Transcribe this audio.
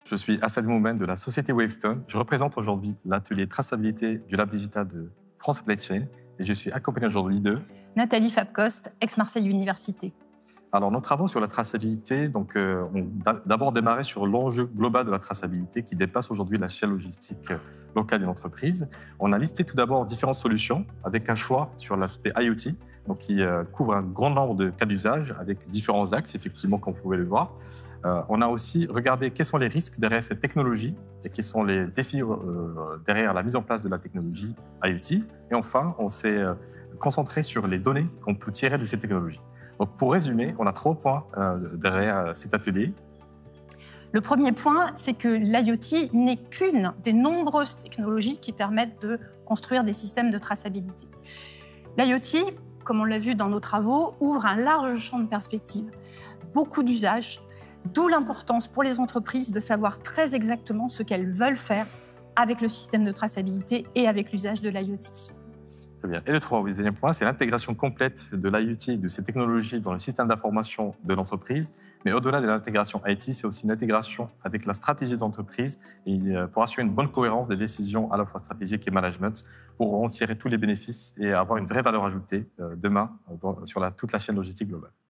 Je suis Assad Moumen de la société Wavestone. Je représente aujourd'hui l'atelier traçabilité du Lab Digital de France Supply Chain et je suis accompagné aujourd'hui de Nathalie Fabcost, ex-Marseille Université. Alors, nos travaux sur la traçabilité ont d'abord démarré sur l'enjeu global de la traçabilité qui dépasse aujourd'hui la chaîne logistique locale d'une entreprise. On a listé tout d'abord différentes solutions avec un choix sur l'aspect IoT, donc qui couvre un grand nombre de cas d'usage avec différents axes, effectivement, comme vous pouvez le voir. On a aussi regardé quels sont les risques derrière cette technologie et quels sont les défis derrière la mise en place de la technologie IoT. Et enfin, on s'est concentré sur les données qu'on peut tirer de ces technologies. Donc, pour résumer, on a 3 points derrière cet atelier. Le premier point, c'est que l'IoT n'est qu'une des nombreuses technologies qui permettent de construire des systèmes de traçabilité. L'IoT, comme on l'a vu dans nos travaux, ouvre un large champ de perspectives, beaucoup d'usages, d'où l'importance pour les entreprises de savoir très exactement ce qu'elles veulent faire avec le système de traçabilité et avec l'usage de l'IoT. Très bien. Et le troisième point, c'est l'intégration complète de l'IoT et de ces technologies dans le système d'information de l'entreprise. Mais au-delà de l'intégration IT, c'est aussi une intégration avec la stratégie d'entreprise pour assurer une bonne cohérence des décisions à la fois stratégiques et management, pour en tirer tous les bénéfices et avoir une vraie valeur ajoutée demain sur toute la chaîne logistique globale.